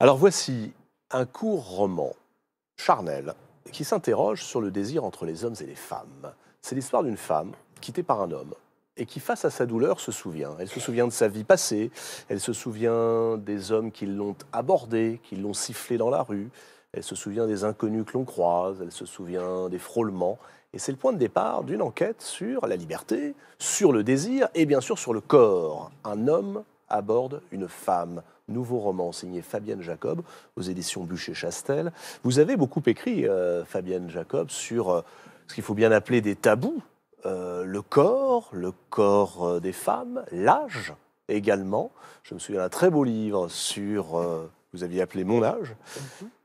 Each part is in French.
Alors voici un court roman charnel qui s'interroge sur le désir entre les hommes et les femmes. C'est l'histoire d'une femme quittée par un homme et qui, face à sa douleur, se souvient. Elle se souvient de sa vie passée, elle se souvient des hommes qui l'ont abordée, qui l'ont sifflé dans la rue, elle se souvient des inconnus que l'on croise, elle se souvient des frôlements. Et c'est le point de départ d'une enquête sur la liberté, sur le désir et bien sûr sur le corps. Un homme aborde une femme. Nouveau roman signé Fabienne Jacob aux éditions Bûcher-Chastel. Vous avez beaucoup écrit, Fabienne Jacob, sur ce qu'il faut bien appeler des tabous. Le corps des femmes, l'âge également. Je me souviens d'un très beau livre sur, vous aviez appelé Mon âge.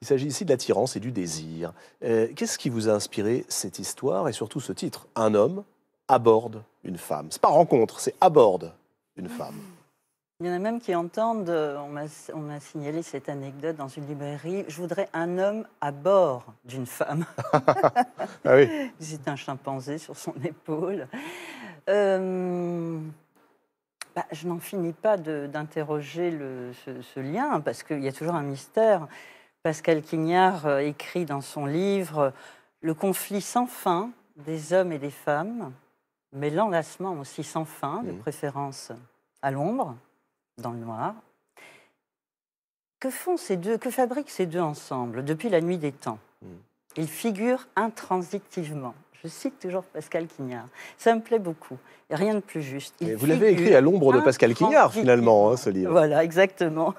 Il s'agit ici de l'attirance et du désir. Qu'est-ce qui vous a inspiré cette histoire et surtout ce titre? Un homme aborde une femme. C'est pas rencontre, c'est aborde une femme. Il y en a même qui entendent, on m'a signalé cette anecdote dans une librairie, je voudrais un homme à bord d'une femme. Ah oui. C'est un chimpanzé sur son épaule. Je n'en finis pas d'interroger ce lien, parce qu'il y a toujours un mystère. Pascal Quignard écrit dans son livre « Le conflit sans fin des hommes et des femmes, mais l'enlacement aussi sans fin, de préférence à l'ombre, dans le noir. » Que font ces deux, que fabriquent ces deux ensemble depuis la nuit des temps? Ils figurent intransitivement. Je cite toujours Pascal Quignard. Ça me plaît beaucoup. Et rien de plus juste. Vous l'avez écrit à l'ombre de Pascal Quignard, finalement, hein, ce livre. Voilà, exactement.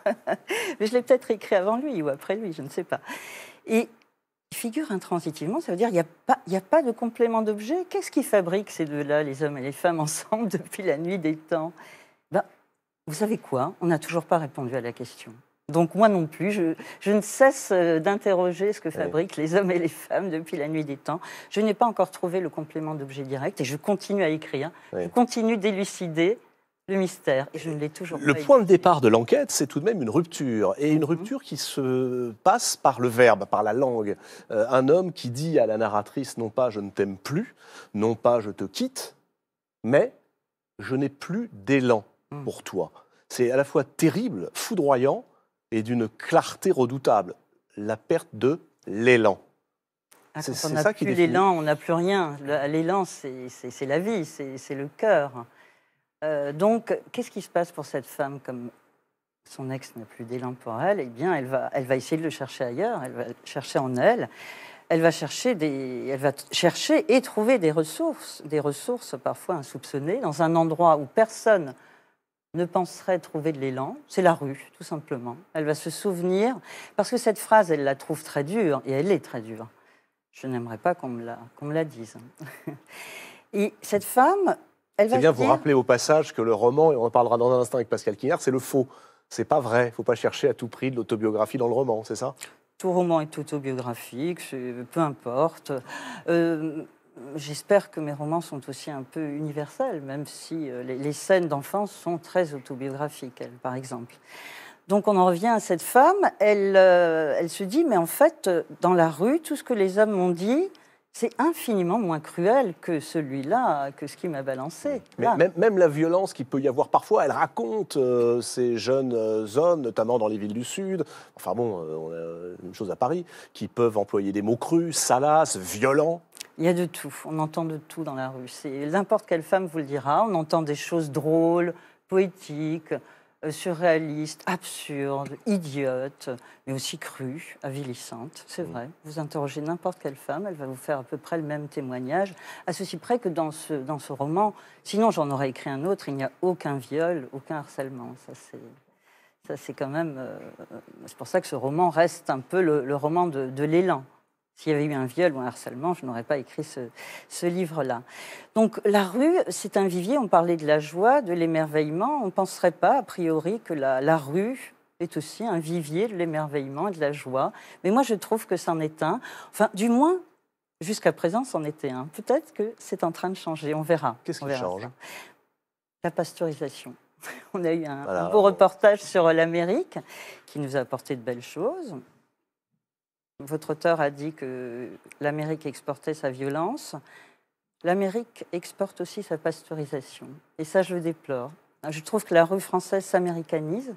Mais je l'ai peut-être écrit avant lui ou après lui, je ne sais pas. Et ils figurent intransitivement, ça veut dire qu'il n'y a pas de complément d'objet. Qu'est-ce qui fabrique ces deux-là, les hommes et les femmes, ensemble depuis la nuit des temps? Vous savez quoi? On n'a toujours pas répondu à la question. Donc moi non plus, je ne cesse d'interroger ce que fabriquent les hommes et les femmes depuis la nuit des temps. Je n'ai pas encore trouvé le complément d'objet direct et je continue à écrire. Je continue d'élucider le mystère et je ne l'ai toujours pas. Le point de départ de l'enquête, c'est tout de même une rupture. Et une rupture qui se passe par le verbe, par la langue. Un homme qui dit à la narratrice, non pas « je ne t'aime plus », non pas « je te quitte », mais « je n'ai plus d'élan pour toi ». C'est à la fois terrible, foudroyant, et d'une clarté redoutable, la perte de l'élan. Quand on n'a plus l'élan, on n'a plus rien. L'élan, c'est la vie, c'est le cœur. Donc, qu'est-ce qui se passe pour cette femme? Comme son ex n'a plus d'élan pour elle, eh bien, elle va essayer de le chercher ailleurs, elle va chercher en elle. Elle va chercher et trouver des ressources parfois insoupçonnées, dans un endroit où personne ne penserait trouver de l'élan, c'est la rue, tout simplement. Elle va se souvenir, parce que cette phrase, elle la trouve très dure, et elle est très dure. Je n'aimerais pas qu'on me la dise. Et cette femme, elle va C'est bien dire... vous rappeler au passage que le roman, et on en parlera dans un instant avec Pascal Quignard, c'est le faux. C'est pas vrai, il ne faut pas chercher à tout prix de l'autobiographie dans le roman, c'est ça? Tout roman est autobiographique, peu importe. J'espère que mes romans sont aussi un peu universels, même si les scènes d'enfance sont très autobiographiques, par exemple. Donc on en revient à cette femme, elle se dit, mais en fait, dans la rue, tout ce que les hommes m'ont dit, c'est infiniment moins cruel que celui-là, que ce qui m'a balancé. Mais même la violence qu'il peut y avoir parfois, elle raconte ces jeunes hommes, notamment dans les villes du Sud, enfin bon, on a une chose à Paris, qui peuvent employer des mots crus, salaces, violents. Il y a de tout, on entend de tout dans la rue. N'importe quelle femme vous le dira, on entend des choses drôles, poétiques, surréalistes, absurdes, idiotes, mais aussi crues, avilissantes, c'est vrai. Vous interrogez n'importe quelle femme, elle va vous faire à peu près le même témoignage, à ceci près que dans ce roman, sinon j'en aurais écrit un autre, il n'y a aucun viol, aucun harcèlement. Ça c'est quand même... c'est pour ça que ce roman reste un peu le roman de l'élan. S'il y avait eu un viol ou un harcèlement, je n'aurais pas écrit ce livre-là. Donc la rue, c'est un vivier, on parlait de la joie, de l'émerveillement. On ne penserait pas, a priori, que la rue est aussi un vivier de l'émerveillement et de la joie. Mais moi, je trouve que c'en est un. Enfin, du moins, jusqu'à présent, c'en était un. Peut-être que c'est en train de changer, on verra. Qu'est-ce qui change? La pasteurisation. On a eu un beau reportage sur l'Amérique qui nous a apporté de belles choses. Votre auteur a dit que l'Amérique exportait sa violence. L'Amérique exporte aussi sa pasteurisation. Et ça, je le déplore. Je trouve que la rue française s'américanise.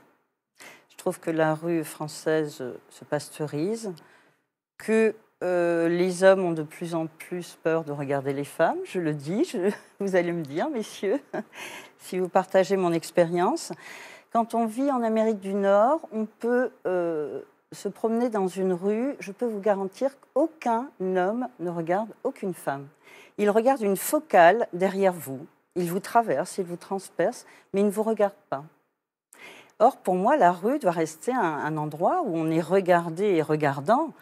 Je trouve que la rue française se pasteurise, que les hommes ont de plus en plus peur de regarder les femmes, je le dis, vous allez me dire, messieurs, si vous partagez mon expérience. Quand on vit en Amérique du Nord, on peut se promener dans une rue, je peux vous garantir qu'aucun homme ne regarde aucune femme. Il regarde une focale derrière vous, il vous traverse, il vous transperce, mais il ne vous regarde pas. Or, pour moi, la rue doit rester un endroit où on est regardé et regardant,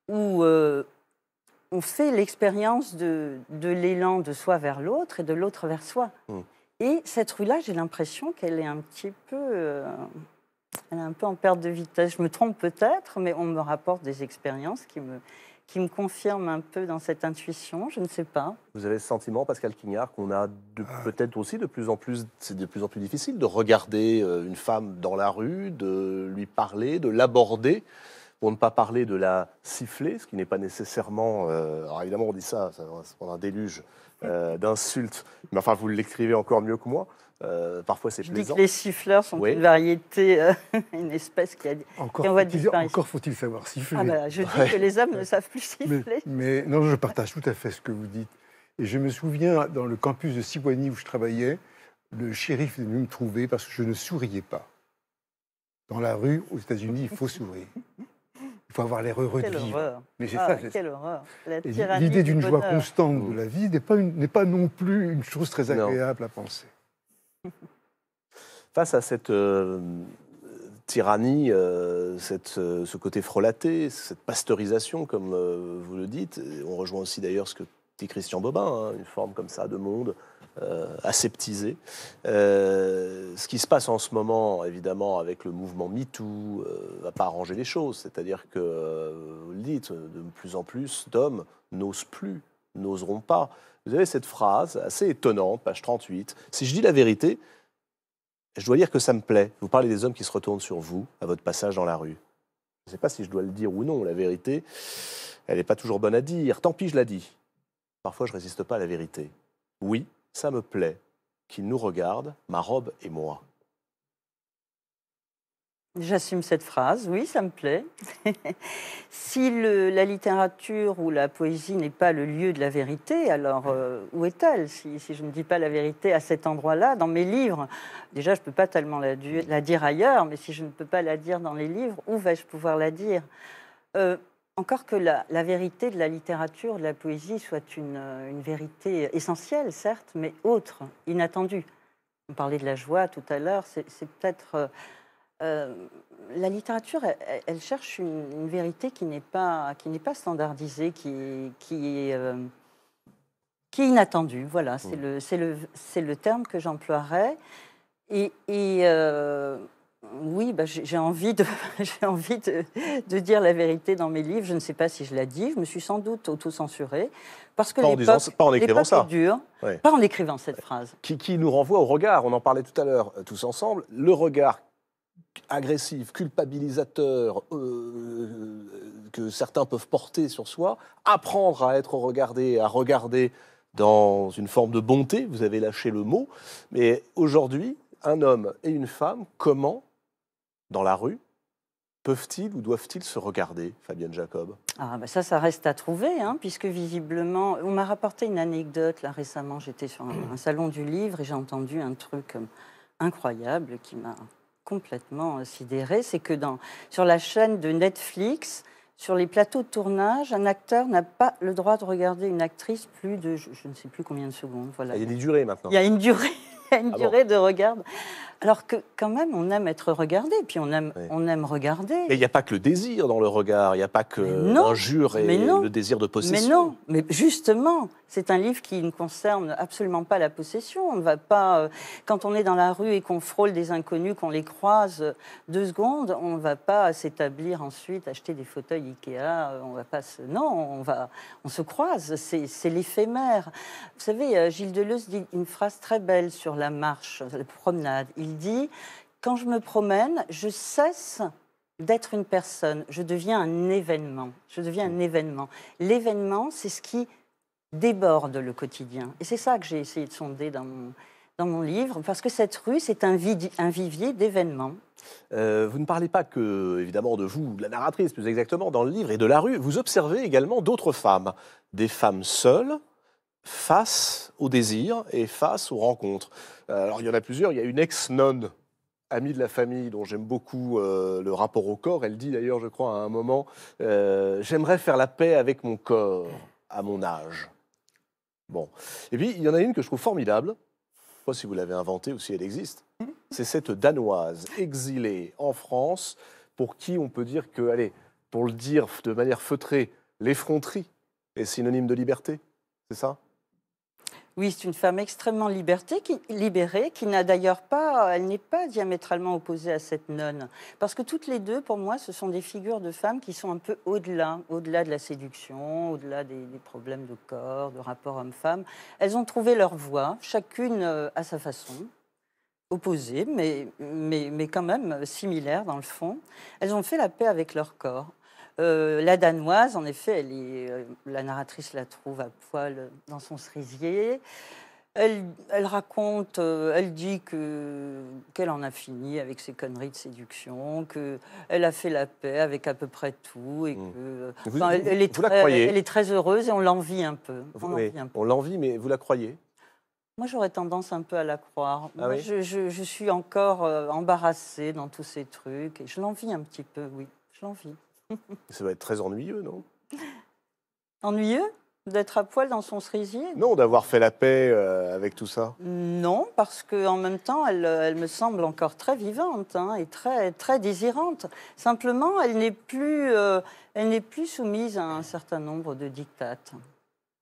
où on fait l'expérience de l'élan de soi vers l'autre et de l'autre vers soi. Et cette rue-là, j'ai l'impression qu'elle est un petit peu... elle est un peu en perte de vitesse. Je me trompe peut-être, mais on me rapporte des expériences qui me confirment un peu dans cette intuition, je ne sais pas. Vous avez ce sentiment, Pascal Quignard, qu'on a peut-être aussi de plus en plus, c'est de plus en plus difficile de regarder une femme dans la rue, de lui parler, de l'aborder, pour ne pas parler de la siffler, ce qui n'est pas nécessairement... alors évidemment, on dit ça va se prendre un déluge d'insultes, mais enfin, vous l'écrivez encore mieux que moi. Parfois, c'est plaisant. Je dis que les siffleurs sont une variété, une espèce qui en voie de disparition. Encore faut-il savoir siffler. Je dis que les hommes ne savent plus siffler. Mais non, je partage tout à fait ce que vous dites. Et je me souviens, dans le campus de Sigourney où je travaillais, le shérif est venu me trouver parce que je ne souriais pas. Dans la rue, aux États-Unis, il faut sourire. Il faut avoir l'air heureux de vivre. Horreur. Mais c'est quelle horreur. L'idée d'une joie constante de la vie n'est pas non plus une chose très agréable à penser. Face à cette tyrannie, ce côté frelaté, cette pasteurisation, comme vous le dites, on rejoint aussi d'ailleurs ce que dit Christian Bobin, une forme comme ça de monde aseptisé. Ce qui se passe en ce moment, évidemment, avec le mouvement MeToo, ne va pas arranger les choses. C'est-à-dire que, vous le dites, de plus en plus d'hommes n'osent plus, n'oseront pas. Vous avez cette phrase assez étonnante, page 38. Si je dis la vérité, je dois dire que ça me plaît. Vous parlez des hommes qui se retournent sur vous à votre passage dans la rue. Je ne sais pas si je dois le dire ou non. La vérité, elle n'est pas toujours bonne à dire. Tant pis, je la dis. Parfois, je ne résiste pas à la vérité. Oui, ça me plaît qu'ils nous regardent, ma robe et moi. J'assume cette phrase, oui, ça me plaît. Si la littérature ou la poésie n'est pas le lieu de la vérité, alors où est-elle si je ne dis pas la vérité à cet endroit-là, dans mes livres, déjà je ne peux pas tellement la dire ailleurs, mais si je ne peux pas la dire dans les livres, où vais-je pouvoir la dire encore que la vérité de la littérature, de la poésie soit une vérité essentielle, certes, mais autre, inattendue. On parlait de la joie tout à l'heure, c'est peut-être... la littérature, elle cherche une vérité qui n'est pas standardisée, qui est inattendue. Voilà, c'est le terme que j'emploierais. Et oui, j'ai envie de dire la vérité dans mes livres. Je ne sais pas si je la dis. Je me suis sans doute auto-censurée parce que pas en écrivant ça. Est dur. Ouais. Pas en écrivant cette phrase. Qui nous renvoie au regard. On en parlait tout à l'heure, tous ensemble. Le regard agressif, culpabilisateur que certains peuvent porter sur soi, apprendre à être regardé, à regarder dans une forme de bonté, vous avez lâché le mot, mais aujourd'hui, un homme et une femme, comment, dans la rue, peuvent-ils ou doivent-ils se regarder, Fabienne Jacob? Ça reste à trouver, puisque visiblement, on m'a rapporté une anecdote, là récemment, j'étais sur un salon du livre et j'ai entendu un truc incroyable qui m'a complètement sidérée, c'est que sur la chaîne de Netflix, sur les plateaux de tournage, un acteur n'a pas le droit de regarder une actrice plus de je ne sais plus combien de secondes. Voilà. Il y a une durée maintenant. Il y a une durée, de regard. Alors que quand même, on aime être regardé, puis on aime regarder. Mais il n'y a pas que le désir dans le regard, il n'y a pas que l'injure et le désir de possession. Mais non, mais justement, c'est un livre qui ne concerne absolument pas la possession. On ne va pas, quand on est dans la rue et qu'on frôle des inconnus, qu'on les croise 2 secondes, on ne va pas s'établir ensuite, acheter des fauteuils Ikea. On va pas on se croise. C'est l'éphémère. Vous savez, Gilles Deleuze dit une phrase très belle sur la marche, la promenade. Il dit « Quand je me promène, je cesse d'être une personne. Je deviens un événement. Je deviens un événement. L'événement, c'est ce qui déborde le quotidien. » Et c'est ça que j'ai essayé de sonder dans dans mon livre, parce que cette rue, c'est un vivier d'événements. Vous ne parlez pas que, évidemment, de vous, de la narratrice, plus exactement, dans le livre, et de la rue. Vous observez également d'autres femmes, des femmes seules, face au désir et face aux rencontres. Alors, il y en a plusieurs. Il y a une ex-nonne, amie de la famille, dont j'aime beaucoup le rapport au corps. Elle dit d'ailleurs, je crois, à un moment, j'aimerais faire la paix avec mon corps à mon âge. Bon. Et puis, il y en a une que je trouve formidable. Je ne sais pas si vous l'avez inventée ou si elle existe. C'est cette Danoise exilée en France, pour qui on peut dire que, allez, pour le dire de manière feutrée, l'effronterie est synonyme de liberté. C'est ça? Oui, c'est une femme extrêmement libérée, qui n'a d'ailleurs pas, elle n'est pas diamétralement opposée à cette nonne. Parce que toutes les deux, pour moi, ce sont des figures de femmes qui sont un peu au-delà de la séduction, au-delà des problèmes de corps, de rapport homme-femme. Elles ont trouvé leur voie, chacune à sa façon, opposées, mais quand même similaires dans le fond. Elles ont fait la paix avec leur corps. La Danoise, en effet, la narratrice la trouve à poil dans son cerisier. Elle raconte, elle dit qu'elle en a fini avec ses conneries de séduction, qu'elle a fait la paix avec à peu près tout, et que elle est très heureuse et on l'envie un peu. On l'envie, mais vous la croyez? Moi, j'aurais tendance un peu à la croire. Ah oui? Je suis encore embarrassée dans tous ces trucs, et je l'envie un petit peu, oui, je l'envie. Ça va être très ennuyeux, non? Ennuyeux d'être à poil dans son cerisier? Non, d'avoir fait la paix avec tout ça. Non, parce qu'en même temps, elle me semble encore très vivante, hein, et très, très désirante. Simplement, elle n'est plus soumise à un certain nombre de dictates.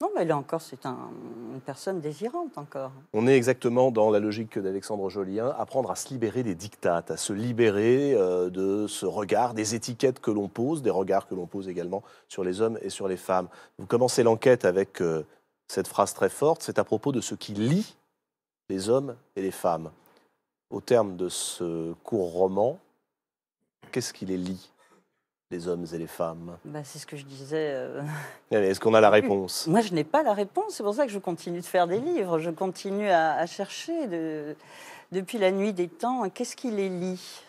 Non, mais là encore, c'est une personne désirante encore. On est exactement dans la logique d'Alexandre Jolien, apprendre à se libérer des dictates, à se libérer de ce regard, des étiquettes que l'on pose, des regards que l'on pose également sur les hommes et sur les femmes. Vous commencez l'enquête avec cette phrase très forte, c'est à propos de ce qui lie les hommes et les femmes. Au terme de ce court roman, qu'est-ce qui les lie, les hommes et les femmes? C'est ce que je disais. Est-ce qu'on a la réponse? Moi, je n'ai pas la réponse. C'est pour ça que je continue de faire des livres. Je continue à chercher depuis la nuit des temps. Qu'est-ce qui les lie?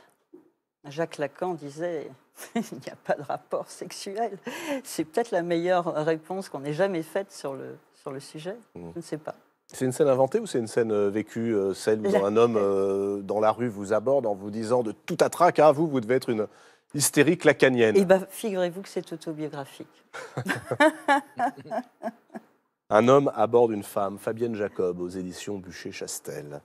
Jacques Lacan disait il n'y a pas de rapport sexuel. C'est peut-être la meilleure réponse qu'on ait jamais faite sur le sujet. Je ne sais pas. C'est une scène inventée ou c'est une scène vécue, celle où un homme dans la rue vous aborde en vous disant de tout à trac, hein, vous devez être une hystérique lacanienne? Eh bien, figurez-vous que c'est autobiographique. Un homme aborde une femme, Fabienne Jacob, aux éditions Bûcher-Chastel.